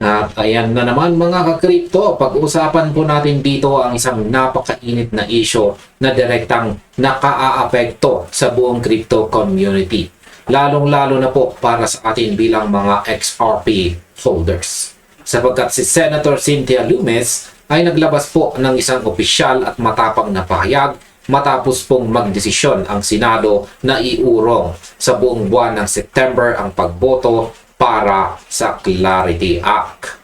At ayan na naman mga ka-crypto, pag-uusapan po natin dito ang isang napakainit na issue na direktang nakaaapekto sa buong crypto community. Lalong-lalo na po para sa atin bilang mga XRP holders. Sapagkat si Senator Cynthia Lummis ay naglabas po ng isang opisyal at matapang na pahayag matapos pong magdesisyon ang Senado na iurong sa buong buwan ng September ang pagboto para sa Clarity Act.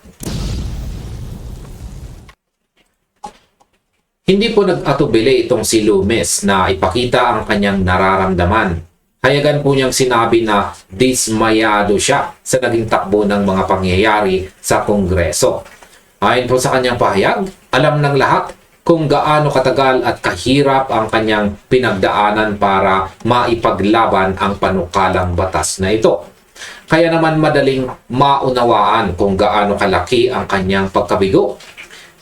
Hindi po nag-atubili itong si Lummis na ipakita ang kanyang nararamdaman. Hayagan po niyang sinabi na dismayado siya sa naging takbo ng mga pangyayari sa Kongreso. Ayon po sa kanyang pahayag, alam ng lahat kung gaano katagal at kahirap ang kanyang pinagdaanan para maipaglaban ang panukalang batas na ito. Kaya naman madaling maunawaan kung gaano kalaki ang kanyang pagkabigo.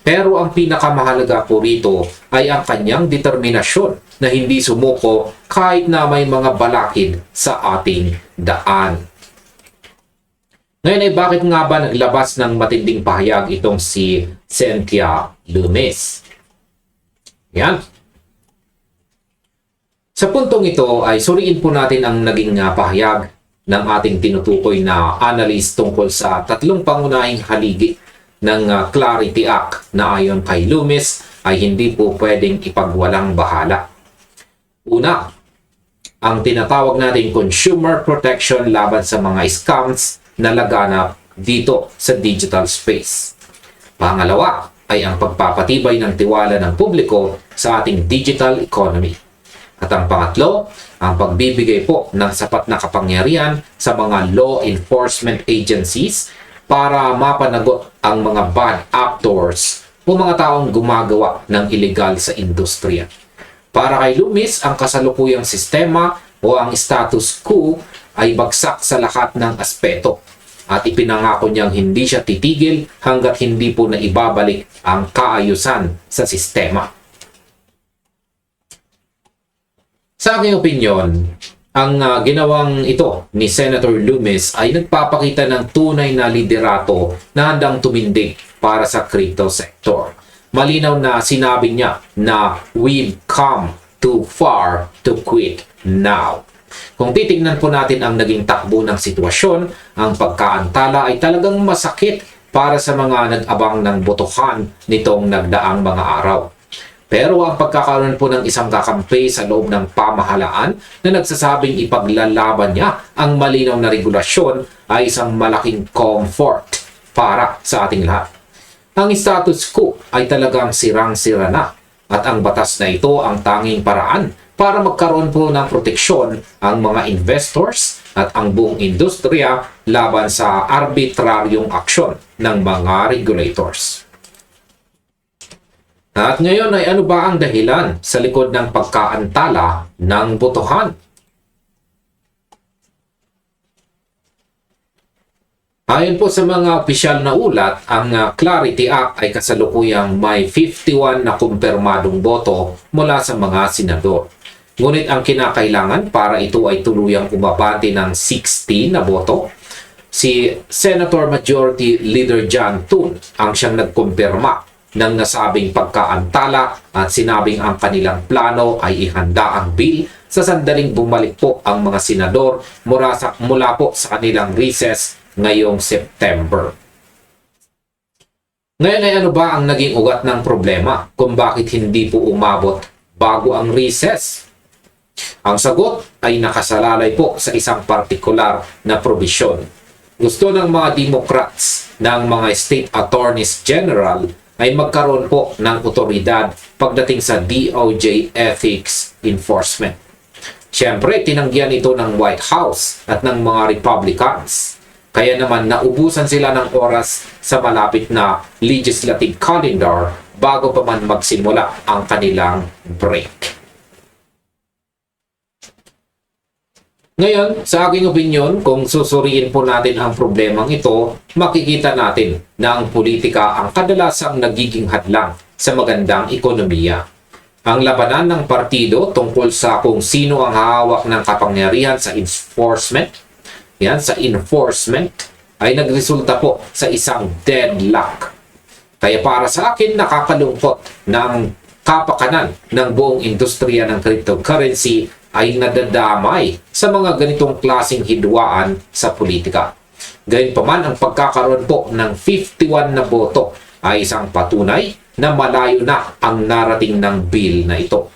Pero ang pinakamahalaga po rito ay ang kanyang determinasyon na hindi sumuko kahit na may mga balakid sa ating daan. Ngayon ay bakit nga ba naglabas ng matinding pahayag itong si Cynthia Lummis? Yan. Sa puntong ito ay suriin po natin ang naging pahayag ng ating tinutukoy na analyst tungkol sa tatlong pangunahing haligi ng Clarity Act na ayon kay Lummis ay hindi po pwedeng ipagwalang bahala. Una, ang tinatawag nating consumer protection laban sa mga scams na laganap dito sa digital space. Pangalawa ay ang pagpapatibay ng tiwala ng publiko sa ating digital economy. At ang pangatlo, ang pagbibigay po ng sapat na kapangyarihan sa mga law enforcement agencies para mapanagot ang mga bad actors o mga taong gumagawa ng illegal sa industriya. Para kay Lummis, ang kasalukuyang sistema o ang status quo ay bagsak sa lahat ng aspeto at ipinangako niyang hindi siya titigil hanggat hindi po na ibabalik ang kaayusan sa sistema. Sa aking opinyon, ang ginawang ito ni Senator Lummis ay nagpapakita ng tunay na liderato na handang tumindig para sa crypto sector. Malinaw na sinabi niya na we've come too far to quit now. Kung titignan po natin ang naging takbo ng sitwasyon, ang pagkaantala ay talagang masakit para sa mga nag-abang ng botohan nitong nagdaang mga araw. Pero ang pagkakaroon po ng isang kakampi sa loob ng pamahalaan na nagsasabing ipaglalaban niya ang malinaw na regulasyon ay isang malaking comfort para sa ating lahat. Ang status quo ay talagang sirang-sira na at ang batas na ito ang tanging paraan para magkaroon po ng proteksyon ang mga investors at ang buong industriya laban sa arbitraryong aksyon ng mga regulators. At ngayon ay ano ba ang dahilan sa likod ng pagkaantala ng botohan? Ayon po sa mga opisyal na ulat, ang Clarity Act ay kasalukuyang may 51 na kumpirmadong boto mula sa mga senador. Ngunit ang kinakailangan para ito ay tuluyang umabante ng 60 na boto, si Senator Majority Leader John Thune ang siyang nagkumpirma ng nasabing pagkaantala at sinabing ang kanilang plano ay ihanda ang bill sa sandaling bumalik po ang mga senador mula po sa kanilang recess ngayong September. Ngayon ay ano ba ang naging ugat ng problema kung bakit hindi po umabot bago ang recess? Ang sagot ay nakasalalay po sa isang partikular na probisyon. Gusto ng mga Democrats ng mga State Attorneys General ay magkaroon po ng otoridad pagdating sa DOJ Ethics Enforcement. Siyempre, tinanggihan ito ng White House at ng mga Republicans. Kaya naman naubusan sila ng oras sa malapit na legislative calendar bago pa man magsimula ang kanilang break. Ngayon, sa aking opinyon, kung susuriin po natin ang problemang ito, makikita natin na ang politika ang kadalasang nagiging hadlang sa magandang ekonomiya. Ang labanan ng partido tungkol sa kung sino ang hahawak ng kapangyarihan sa enforcement, ay nagresulta po sa isang deadlock. Kaya para sa akin, nakakalungkot na ang kapakanan ng buong industriya ng cryptocurrency ay nadadamay sa mga ganitong klaseng hidwaan sa politika. Gayunpaman, ang pagkakaroon po ng 51 na boto ay isang patunay na malayo na ang narating ng bill na ito.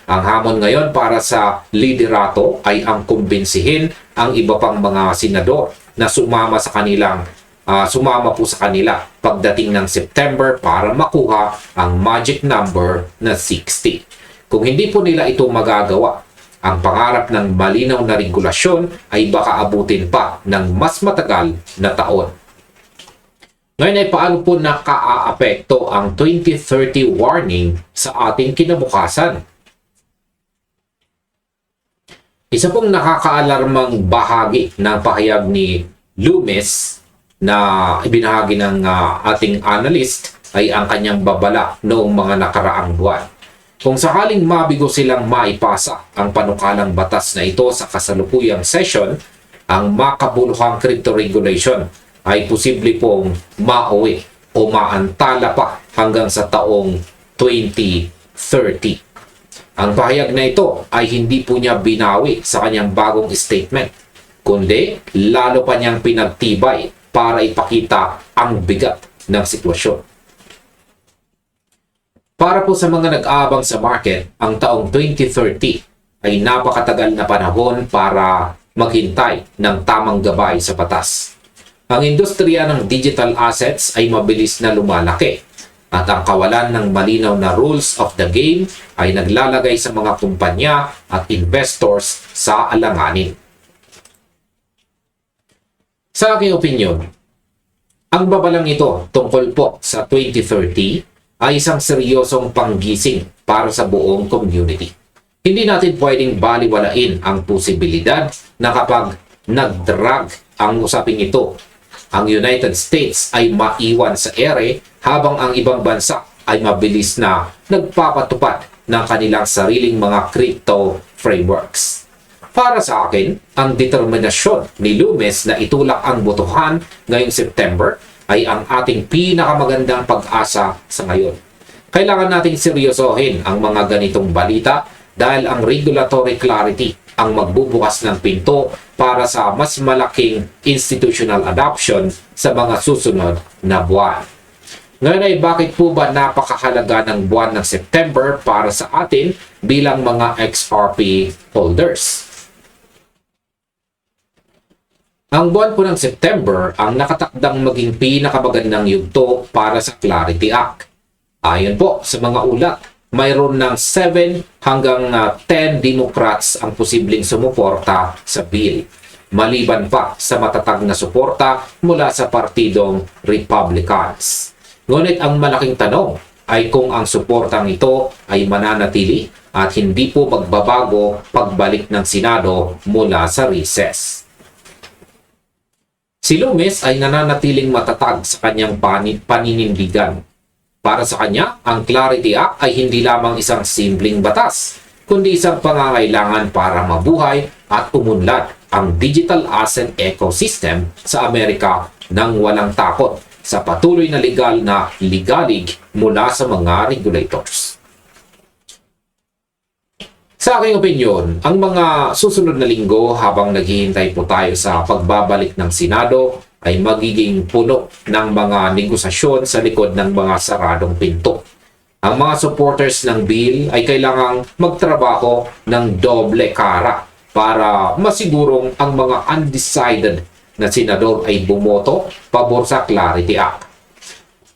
Ang hamon ngayon para sa liderato ay ang kumbinsihin ang iba pang mga senador na sumama po sa kanila pagdating ng September para makuha ang magic number na 60. Kung hindi po nila ito magagawa, ang pangarap ng malinaw na regulasyon ay baka abutin pa ng mas matagal na taon. Ngayon ay paano po nakaaapekto ang 2030 warning sa ating kinabukasan? Isa pong nakakaalarmang bahagi ng pahayag ni Loomis na ibinahagi ng ating analyst ay ang kanyang babala noong mga nakaraang buwan. Kung sakaling mabigo silang maipasa ang panukalang batas na ito sa kasalukuyang session, ang makabuluhang crypto regulation ay posible pong mauwi o maantala pa hanggang sa taong 2030. Ang pahayag na ito ay hindi po niya binawi sa kanyang bagong statement, kundi lalo pa niyang pinagtibay para ipakita ang bigat ng sitwasyon. Para po sa mga nag-aabang sa market, ang taong 2030 ay napakatagal na panahon para maghintay ng tamang gabay sa batas. Ang industriya ng digital assets ay mabilis na lumalaki at ang kawalan ng malinaw na rules of the game ay naglalagay sa mga kumpanya at investors sa alanganin. Sa aking opinyon, ang babalang ito tungkol po sa 2030 ay isang seryosong panggising para sa buong community. Hindi natin pwedeng baliwalain ang posibilidad na kapag nag-drag ang usaping ito, ang United States ay maiwan sa ere habang ang ibang bansa ay mabilis na nagpapatupad ng kanilang sariling mga crypto frameworks. Para sa akin, ang determinasyon ni Loomis na itulak ang botohan ngayong September ay ang ating pinakamagandang pag-asa sa ngayon. Kailangan nating seryosohin ang mga ganitong balita dahil ang regulatory clarity ang magbubukas ng pinto para sa mas malaking institutional adoption sa mga susunod na buwan. Ngayon ay bakit po ba napakahalaga ng buwan ng September para sa atin bilang mga XRP holders? Ang buwan po ng September ang nakatakdang maging pinakamagandang yugto para sa Clarity Act. Ayon po sa mga ulat, mayroon ng 7 hanggang 10 Democrats ang posibleng sumuporta sa bill, maliban pa sa matatag na suporta mula sa partidong Republicans. Ngunit ang malaking tanong ay kung ang suportang ito ay mananatili at hindi po magbabago pagbalik ng Senado mula sa recess. Si Loomis ay nananatiling matatag sa kanyang paninindigan. Para sa kanya, ang Clarity Act ay hindi lamang isang simpleng batas, kundi isang pangangailangan para mabuhay at umunlad ang digital asset ecosystem sa Amerika nang walang takot sa patuloy na legal na ligalig mula sa mga regulators. Sa aking opinyon, ang mga susunod na linggo habang naghihintay po tayo sa pagbabalik ng Senado ay magiging puno ng mga negosasyon sa likod ng mga saradong pinto. Ang mga supporters ng bill ay kailangang magtrabaho ng doble kara para masigurong ang mga undecided na senador ay bumoto pabor sa Clarity Act.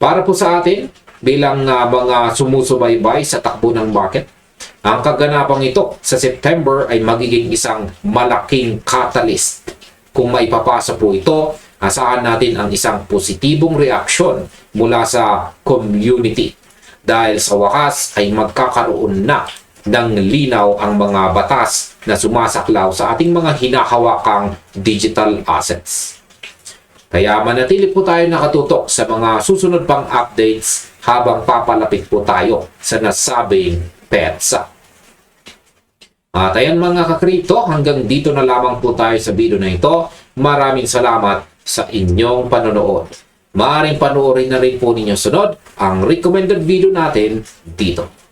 Para po sa atin, bilang mga sumusubaybay sa takbo ng market, ang kaganapang ito sa September ay magiging isang malaking catalyst. Kung maipapasa po ito, asahan natin ang isang positibong reaksyon mula sa community. Dahil sa wakas ay magkakaroon na ng linaw ang mga batas na sumasaklaw sa ating mga hinahawakang digital assets. Kaya manatili po tayo nakatutok sa mga susunod pang updates habang papalapit po tayo sa nasabing petsa. At ayan mga kakripto, hanggang dito na lamang po tayo sa video na ito. Maraming salamat sa inyong panonood. Maaaring panoorin na rin po ninyo sunod ang recommended video natin dito.